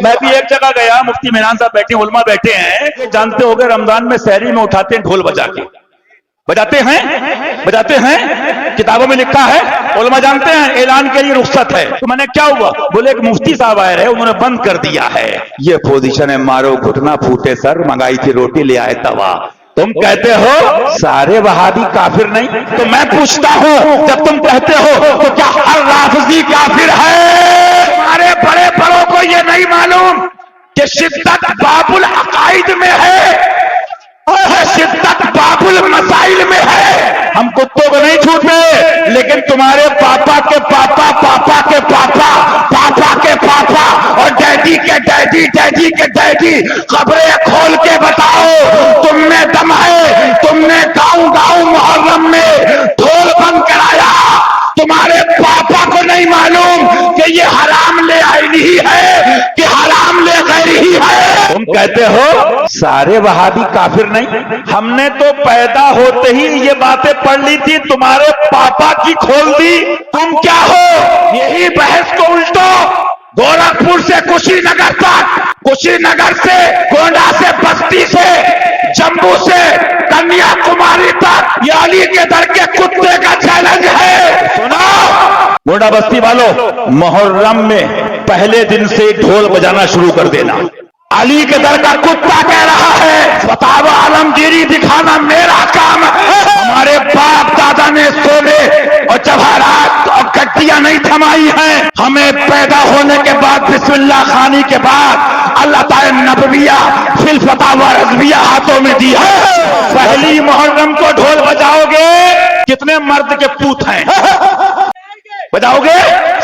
میں بھی ایک جگہ گیا, مفتی میران صاحب بیٹھے, علماء بیٹھے ہیں, جانتے ہو گے رمضان میں سحری میں اٹھاتے ہیں ڈھول بجا کے, بجاتے ہیں, کتابوں میں لکھا ہے, علماء جانتے ہیں اعلان کے لیے رخصت ہے. تو میں نے کیا ہوا, بولے ایک مفتی صاحب آئے رہے, انہوں نے بند کر دیا ہے. یہ پوزیشن ہے, مارو گھٹنا پھوٹے سر, منگائی تھی روٹی لے آئے توا. تم کہتے ہو سارے وہابی کافر نہیں, تو میں پوچھتا ہوں جب تم کہتے ہو تو کیا ہر رافضی کافر ہے؟ ہمارے بڑے بڑوں کو یہ نہیں معلوم کہ شدت باب العقائد میں ہے, شدت باب المسائل میں ہے. ہم کتوں کو نہیں چھوٹے, لیکن تمہارے پاپا کے پاپا, پاپا کے پاپا, پاپا کے پاپا اور ڈیڈی کے ڈیڈی, ڈیڈی کے ڈیڈی خبریں کھول کے بتاؤ تم میں دم ہے. تم نے گاؤں گاؤں محرم میں ڈھول بند کرایا, تمہارے پاپا کو نہیں معلوم کہ یہ حرام لے آئینی ہی ہے کہ حرام لے غیری ہی ہے. تم کہتے ہو سارے وہابی کافر نہیں, ہم نے تو پیدا ہوتے ہی یہ باتیں پڑھ لی تھی, تمہارے پاپا کی کھول دی. تم کیا ہو؟ یہی بحث کو الٹو, گورکھپور سے کشی نگر تک, کشی نگر سے گونڈا سے بستی سے جموں سے کنیا کماری تک یہ علی کے در کے کتے کا چیلنج ہے. سنو گونڈا بستی والوں, محرم میں پہلے دن سے ڈھول بجانا شروع کر دینا. علی کے در کا کتا کہہ رہا ہے فتاوی عالمگیری دکھانا میرا کام ہے. ہمارے باپ دادا نے سونے اور جواہرات اور گڈیاں نہیں تھمائی ہیں. ہمیں پیدا ہونے کے بعد بسم اللہ خانی کے بعد اللہ تعالی نبویہ فی الفتاوی رضویہ ہاتھوں میں دی ہے. پہلی محرم کو ڈھول بجاؤ گے, کتنے مرد کے پوت ہیں بجاؤ گے؟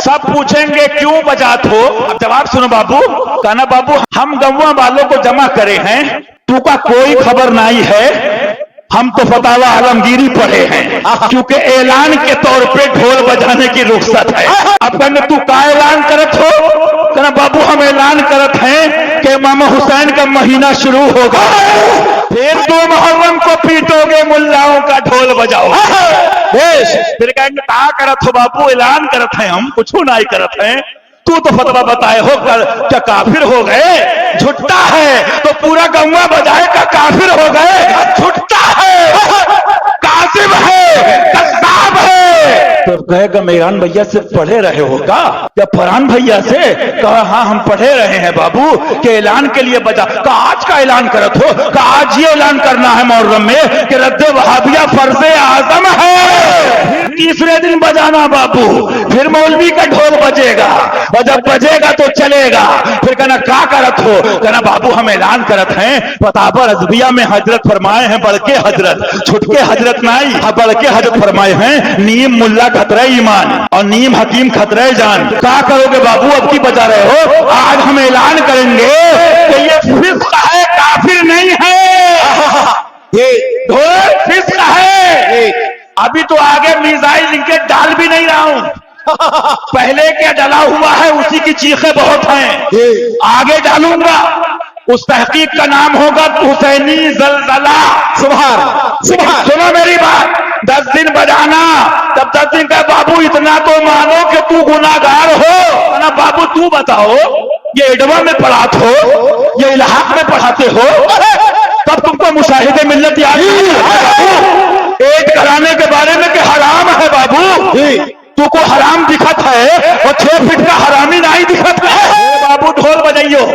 سب پوچھیں گے کیوں بجات ہو. اب جواب سنو بابو, کہنا بابو ہم گواں والوں کو جمع کرے ہیں, تو کا کوئی خبر نہیں ہے, ہم تو فتاوی عالمگیری پڑھے ہیں, کیونکہ اعلان کے طور پہ ڈھول بجانے کی رخصت ہے. اب کہنے تو کا اعلان کرت ہو, کہنا بابو ہم اعلان کرت ہیں کہ امام حسین کا مہینہ شروع ہوگا, پھر 2 محرم کو پیٹو گے ملاؤں کا ڈھول بجاؤ. پھر کہیں گے کہا کرت ہو بابو, اعلان کرت ہیں ہم, کچھ نہیں کرت ہیں. تو فتویٰ بتائے ہو کیا کافر ہو گئے؟ جھٹا ہے تو پورا گواں بجائے کا کافر ہو گئے؟ جھٹا ہے, کاذب ہے, کذاب ہے. تو کہے گا میران بھیا سے پڑھے رہے ہو کا, یا فرحان بھیا سے؟ کہا ہاں ہم پڑھے رہے ہیں بابو کہ اعلان کے لیے بجا. کہا آج کا اعلان کرت ہو؟ کہا آج یہ اعلان کرنا ہے محرم میں کہ رد وہابیہ فرض اعظم ہے. پھر تیسرے دن بجانا بابو, پھر مولوی کا ڈھول بجے گا, اور جب بجے گا تو چلے گا. پھر کہنا کیا کرت ہو, کہنا بابو ہم اعلان کرت ہیں فتاوی رضویہ میں حضرت فرمائے ہیں بلکہ حضرت, چھٹکے حضرت نہیں, بلکہ حضرت فرمائے ہیں نیم ملا خطرہ ایمان اور نیم حکیم خطرہ جان. کیا کرو گے بابو, اب کی بجا رہے ہو؟ آج ہم اعلان کریں گے کہ یہ فسق ہے, کافر نہیں ہے, یہ ڈھول فسق ہے. ابھی تو آگے میزائل لنکیج ڈال بھی نہیں رہا ہوں, پہلے کیا ڈلا ہوا ہے اسی کی چیخیں بہت ہیں, آگے ڈالوں گا. اس تحقیق کا نام ہوگا حسینی زلزلہ. سبحان سنو میری بات, 10 دن بجانا, تب 10 دن کا بابو اتنا تو مانو کہ تو گناہگار ہو. نا بابو تو بتاؤ, یہ ایڈوا میں پڑھاتے ہو, یہ الحاق میں پڑھاتے ہو, تب تم کو مشاہدے ملت یاد نہیں. ایک کرانے کے بارے میں کہ حرام ہے بابو, تو کو حرام دکھت ہے اور 6 فٹ کا حرامی نہیں دکھت ہے. بابو ڈھول بجائیو.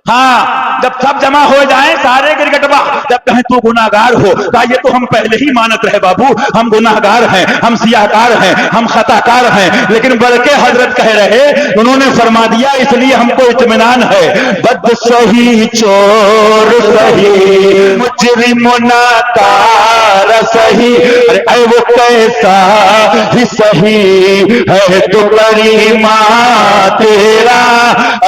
ہاں جب سب جمع ہو جائیں سارے کرکٹوا, جب کہیں تو گناہگار ہو, کہا یہ تو ہم پہلے ہی مانت رہے بابو, ہم گناہگار ہیں, ہم سیاہکار ہیں, ہم خطاکار ہیں, لیکن بلکہ حضرت کہہ رہے, انہوں نے فرما دیا اس لیے ہم کو اطمینان ہے. بد سہی چور سہی مجرم ناکار سہی, اے وہ کیسا ہی سہی ہے تو کریمہ تیرا